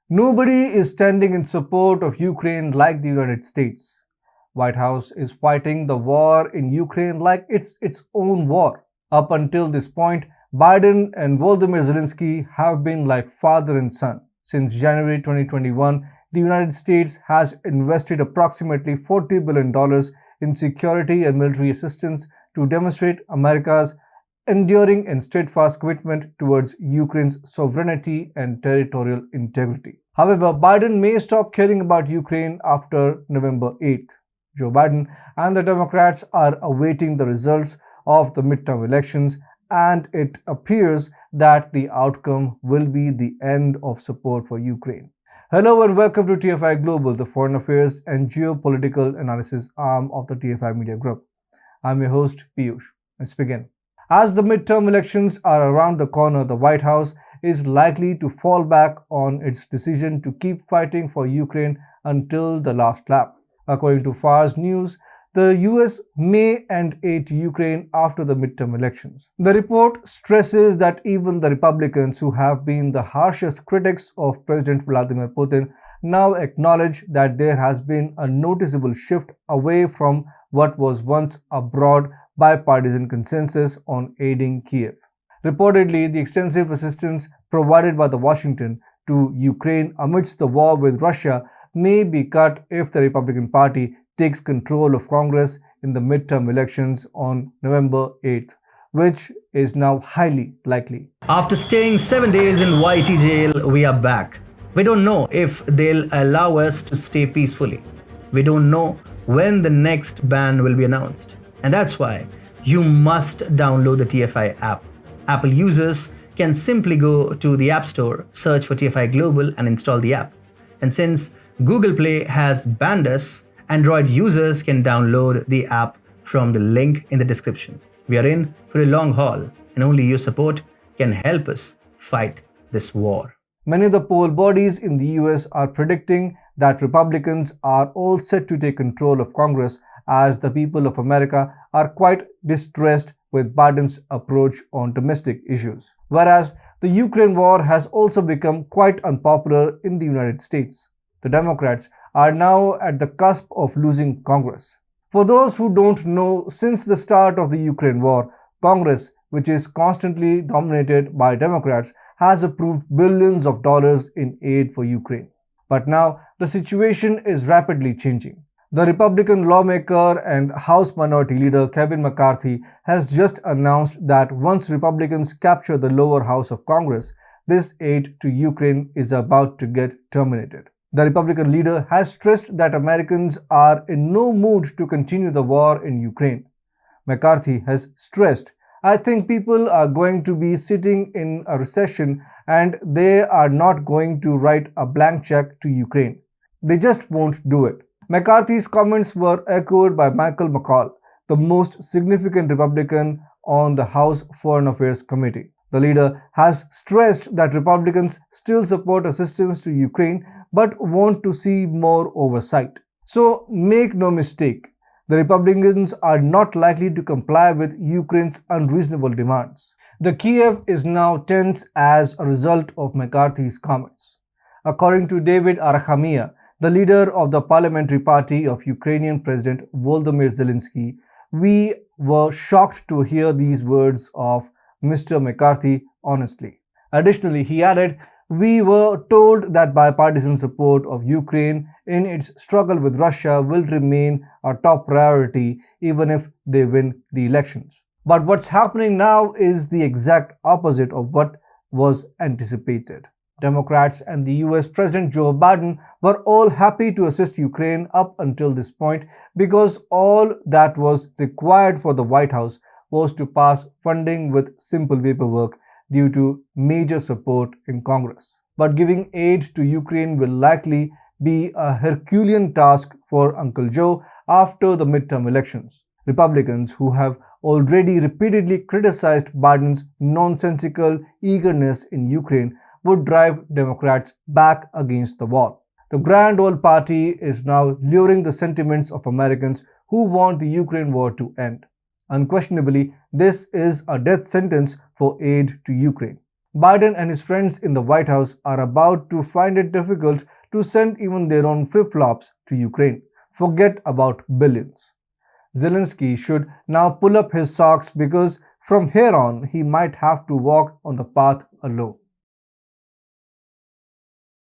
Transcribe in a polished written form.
Nobody is standing in support of Ukraine like the United States. White House is fighting the war in Ukraine like it's its own war. Up until this point, Biden and Volodymyr Zelenskyy have been like father and son. Since January 2021, the United States has invested approximately $40 billion in security and military assistance to demonstrate America's enduring and steadfast commitment towards Ukraine's sovereignty and territorial integrity. However, Biden may stop caring about Ukraine after November 8th. Joe Biden and the Democrats are awaiting the results of the midterm elections, and it appears that the outcome will be the end of support for Ukraine. Hello and welcome to TFI Global, the foreign affairs and geopolitical analysis arm of the TFI Media Group. I'm your host, Piyush. Let's begin. As the midterm elections are around the corner, the White House is likely to fall back on its decision to keep fighting for Ukraine until the last lap. According to FARS News, the US may end aid to Ukraine after the midterm elections. The report stresses that even the Republicans, who have been the harshest critics of President Vladimir Putin, now acknowledge that there has been a noticeable shift away from what was once a broad bipartisan consensus on aiding Kiev. Reportedly, the extensive assistance provided by Washington to Ukraine amidst the war with Russia may be cut if the Republican Party takes control of Congress in the midterm elections on November 8th, which is now highly likely. After staying 7 days in YT jail, we are back. We don't know if they'll allow us to stay peacefully. We don't know when the next ban will be announced. And that's why you must download the TFI app. Apple users can simply go to the App Store, search for TFIGlobal and install the app. And since Google Play has banned us, Android users can download the app from the link in the description. We are in for a long haul, and only your support can help us fight this war. Many of the poll bodies in the US are predicting that Republicans are all set to take control of Congress, as the people of America are quite distressed with Biden's approach on domestic issues. Whereas the Ukraine war has also become quite unpopular in the United States. The Democrats are now at the cusp of losing Congress. For those who don't know, since the start of the Ukraine war, Congress, which is constantly dominated by Democrats, has approved billions of dollars in aid for Ukraine. But now the situation is rapidly changing. The Republican lawmaker and House Minority Leader Kevin McCarthy has just announced that once Republicans capture the lower house of Congress, this aid to Ukraine is about to get terminated. The Republican leader has stressed that Americans are in no mood to continue the war in Ukraine. McCarthy has stressed, "I think people are going to be sitting in a recession and they are not going to write a blank check to Ukraine. They just won't do it." McCarthy's comments were echoed by Michael McCaul, the most significant Republican on the House Foreign Affairs Committee. The leader has stressed that Republicans still support assistance to Ukraine but want to see more oversight. So make no mistake, the Republicans are not likely to comply with Ukraine's unreasonable demands. The Kiev is now tense as a result of McCarthy's comments. According to David Arachamia, the leader of the parliamentary party of Ukrainian President Volodymyr Zelenskyy, we were shocked to hear these words of Mr. McCarthy honestly. Additionally, he added, "We were told that bipartisan support of Ukraine in its struggle with Russia will remain a top priority even if they win the elections." But what's happening now is the exact opposite of what was anticipated. Democrats and the US President Joe Biden were all happy to assist Ukraine up until this point because all that was required for the White House was to pass funding with simple paperwork due to major support in Congress. But giving aid to Ukraine will likely be a Herculean task for Uncle Joe after the midterm elections. Republicans, who have already repeatedly criticized Biden's nonsensical eagerness in Ukraine, would drive Democrats back against the wall. The Grand Old Party is now luring the sentiments of Americans who want the Ukraine war to end. Unquestionably, this is a death sentence for aid to Ukraine. Biden and his friends in the White House are about to find it difficult to send even their own flip-flops to Ukraine. Forget about billions. Zelenskyy should now pull up his socks because from here on he might have to walk on the path alone.